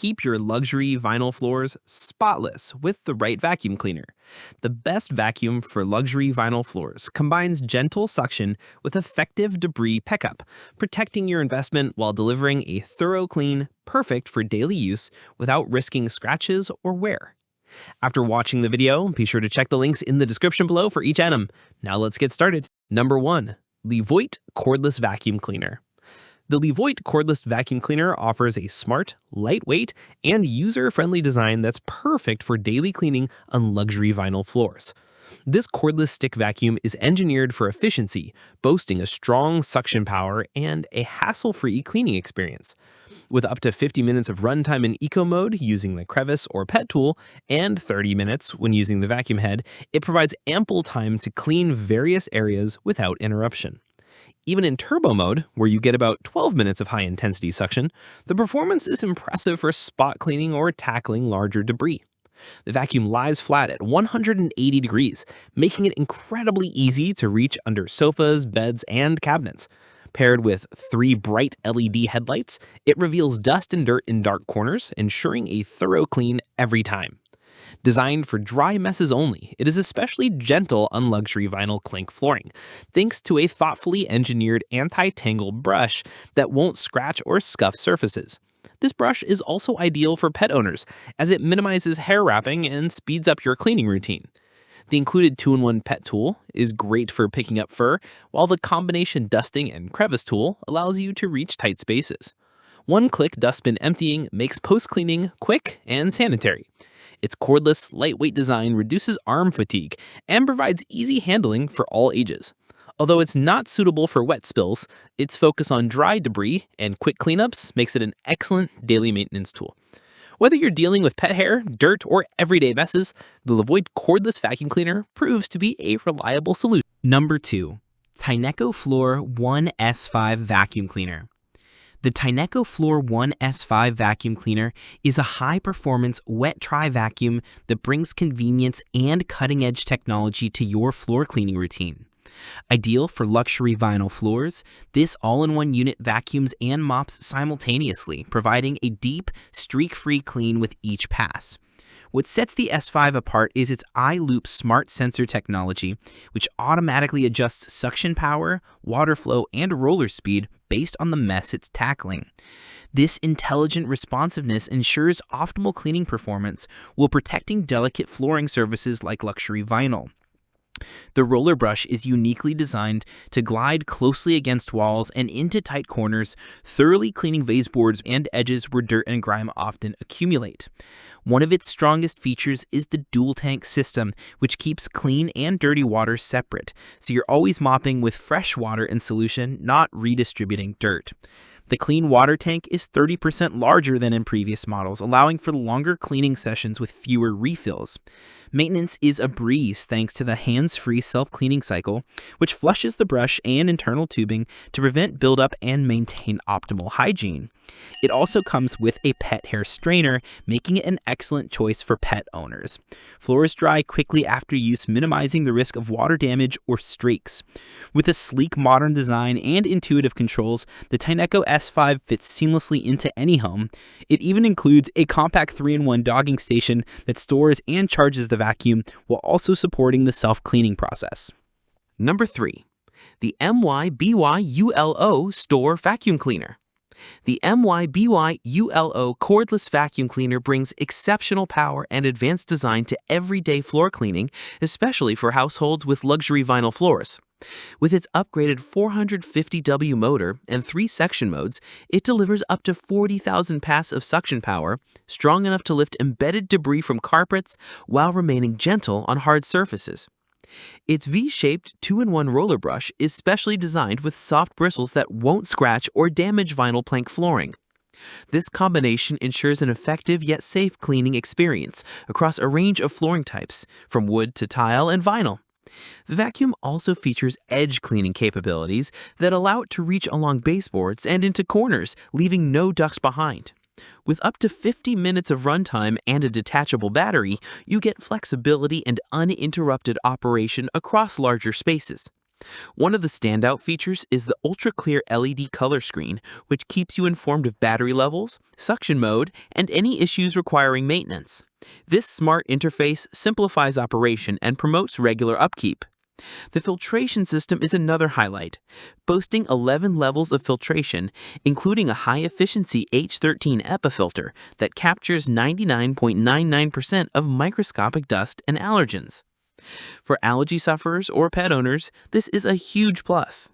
keep your luxury vinyl floors spotless with the right vacuum cleaner. The best vacuum for luxury vinyl floors combines gentle suction with effective debris pickup, protecting your investment while delivering a thorough clean, perfect for daily use without risking scratches or wear. After watching the video, be sure to check the links in the description below for each item. Now let's get started. Number 1. LEVOIT Cordless Vacuum Cleaner. The LEVOIT Cordless Vacuum Cleaner offers a smart, lightweight, and user-friendly design that's perfect for daily cleaning on luxury vinyl floors. This cordless stick vacuum is engineered for efficiency, boasting a strong suction power and a hassle-free cleaning experience. With up to 50 minutes of runtime in eco mode using the crevice or pet tool, and 30 minutes when using the vacuum head, it provides ample time to clean various areas without interruption. Even in turbo mode, where you get about 12 minutes of high-intensity suction, the performance is impressive for spot cleaning or tackling larger debris. The vacuum lies flat at 180 degrees, making it incredibly easy to reach under sofas, beds, and cabinets. Paired with 3 bright LED headlights, it reveals dust and dirt in dark corners, ensuring a thorough clean every time. Designed for dry messes only, it is especially gentle on luxury vinyl clink flooring, thanks to a thoughtfully engineered anti-tangle brush that won't scratch or scuff surfaces. This brush is also ideal for pet owners, as it minimizes hair wrapping and speeds up your cleaning routine. The included 2-in-1 pet tool is great for picking up fur, while the combination dusting and crevice tool allows you to reach tight spaces. One-click dustbin emptying makes post-cleaning quick and sanitary. Its cordless, lightweight design reduces arm fatigue and provides easy handling for all ages. Although it's not suitable for wet spills, its focus on dry debris and quick cleanups makes it an excellent daily maintenance tool. Whether you're dealing with pet hair, dirt, or everyday messes, the LEVOIT Cordless Vacuum Cleaner proves to be a reliable solution. Number 2. Tineco Floor 1S5 Vacuum Cleaner. The Tineco Floor 1S5 Vacuum Cleaner is a high-performance wet dry vacuum that brings convenience and cutting-edge technology to your floor cleaning routine. Ideal for luxury vinyl floors, this all-in-one unit vacuums and mops simultaneously, providing a deep, streak-free clean with each pass. What sets the S5 apart is its iLoop smart sensor technology, which automatically adjusts suction power, water flow, and roller speed based on the mess it's tackling. This intelligent responsiveness ensures optimal cleaning performance while protecting delicate flooring surfaces like luxury vinyl. The roller brush is uniquely designed to glide closely against walls and into tight corners, thoroughly cleaning baseboards and edges where dirt and grime often accumulate. One of its strongest features is the dual tank system, which keeps clean and dirty water separate, so you're always mopping with fresh water in solution, not redistributing dirt. The clean water tank is 30% larger than in previous models, allowing for longer cleaning sessions with fewer refills. Maintenance is a breeze thanks to the hands-free self-cleaning cycle, which flushes the brush and internal tubing to prevent buildup and maintain optimal hygiene. It also comes with a pet hair strainer, making it an excellent choice for pet owners. Floors dry quickly after use, minimizing the risk of water damage or streaks. With a sleek modern design and intuitive controls, the Tineco S5 fits seamlessly into any home. It even includes a compact 3-in-1 dogging station that stores and charges the vacuum while also supporting the self-cleaning process. Number 3. The MBYULO Store Vacuum Cleaner. The MBYULO Cordless Vacuum Cleaner brings exceptional power and advanced design to everyday floor cleaning, especially for households with luxury vinyl floors. With its upgraded 450W motor and 3 suction modes, it delivers up to 40,000 passes of suction power, strong enough to lift embedded debris from carpets while remaining gentle on hard surfaces. Its V-shaped 2-in-1 roller brush is specially designed with soft bristles that won't scratch or damage vinyl plank flooring. This combination ensures an effective yet safe cleaning experience across a range of flooring types, from wood to tile and vinyl. The vacuum also features edge cleaning capabilities that allow it to reach along baseboards and into corners, leaving no ducts behind. With up to 50 minutes of runtime and a detachable battery, you get flexibility and uninterrupted operation across larger spaces. One of the standout features is the ultra-clear LED color screen, which keeps you informed of battery levels, suction mode, and any issues requiring maintenance. This smart interface simplifies operation and promotes regular upkeep. The filtration system is another highlight, boasting 11 levels of filtration, including a high-efficiency H13 HEPA filter that captures 99.99% of microscopic dust and allergens. For allergy sufferers or pet owners, this is a huge plus.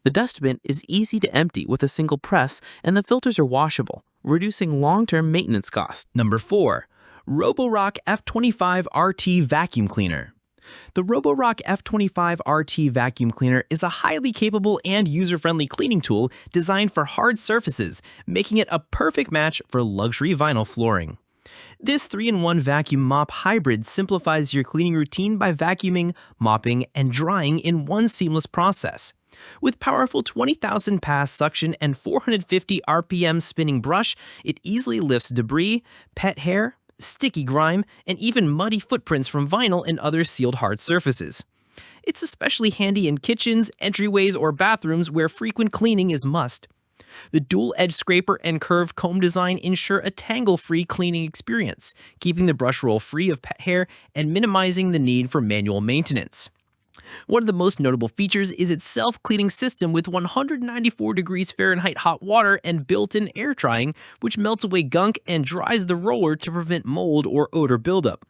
The dustbin is easy to empty with a single press, and the filters are washable, reducing long-term maintenance costs. Number 4. Roborock F25 RT Vacuum Cleaner. The Roborock F25 RT Vacuum Cleaner is a highly capable and user-friendly cleaning tool designed for hard surfaces, making it a perfect match for luxury vinyl flooring. This 3-in-1 vacuum mop hybrid simplifies your cleaning routine by vacuuming, mopping, and drying in one seamless process. With powerful 20,000 pass suction and 450 RPM spinning brush, it easily lifts debris, pet hair, sticky grime, and even muddy footprints from vinyl and other sealed hard surfaces. It's especially handy in kitchens, entryways, or bathrooms where frequent cleaning is must. The dual-edge scraper and curved comb design ensure a tangle-free cleaning experience, keeping the brush roll free of pet hair and minimizing the need for manual maintenance. One of the most notable features is its self-cleaning system with 194 degrees Fahrenheit hot water and built-in air drying, which melts away gunk and dries the roller to prevent mold or odor buildup.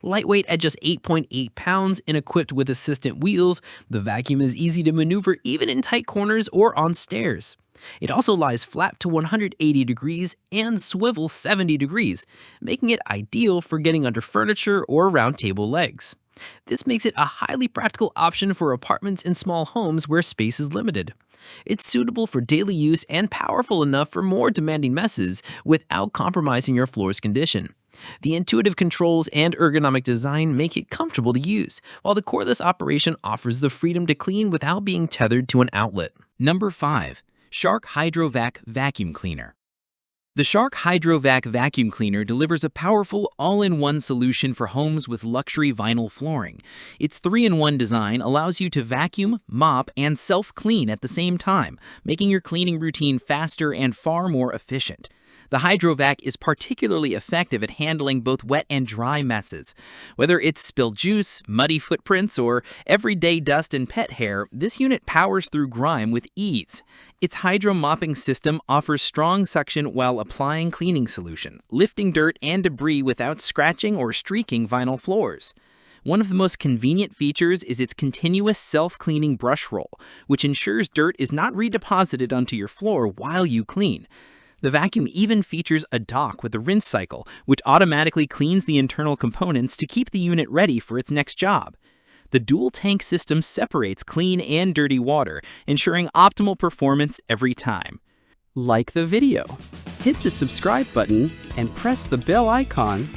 Lightweight at just 8.8 pounds and equipped with assistant wheels, the vacuum is easy to maneuver even in tight corners or on stairs. It also lies flat to 180 degrees and swivels 70 degrees, making it ideal for getting under furniture or around table legs. This makes it a highly practical option for apartments and small homes where space is limited. It's suitable for daily use and powerful enough for more demanding messes without compromising your floor's condition. The intuitive controls and ergonomic design make it comfortable to use, while the cordless operation offers the freedom to clean without being tethered to an outlet. Number 5. Shark HydroVac Vacuum Cleaner. The Shark HydroVac Vacuum Cleaner delivers a powerful all-in-one solution for homes with luxury vinyl flooring. Its 3-in-1 design allows you to vacuum, mop, and self-clean at the same time, making your cleaning routine faster and far more efficient. The HydroVac is particularly effective at handling both wet and dry messes. Whether it's spilled juice, muddy footprints, or everyday dust and pet hair, this unit powers through grime with ease. Its hydro mopping system offers strong suction while applying cleaning solution, lifting dirt and debris without scratching or streaking vinyl floors. One of the most convenient features is its continuous self-cleaning brush roll, which ensures dirt is not redeposited onto your floor while you clean. The vacuum even features a dock with a rinse cycle, which automatically cleans the internal components to keep the unit ready for its next job. The dual tank system separates clean and dirty water, ensuring optimal performance every time. Like the video, hit the subscribe button, and press the bell icon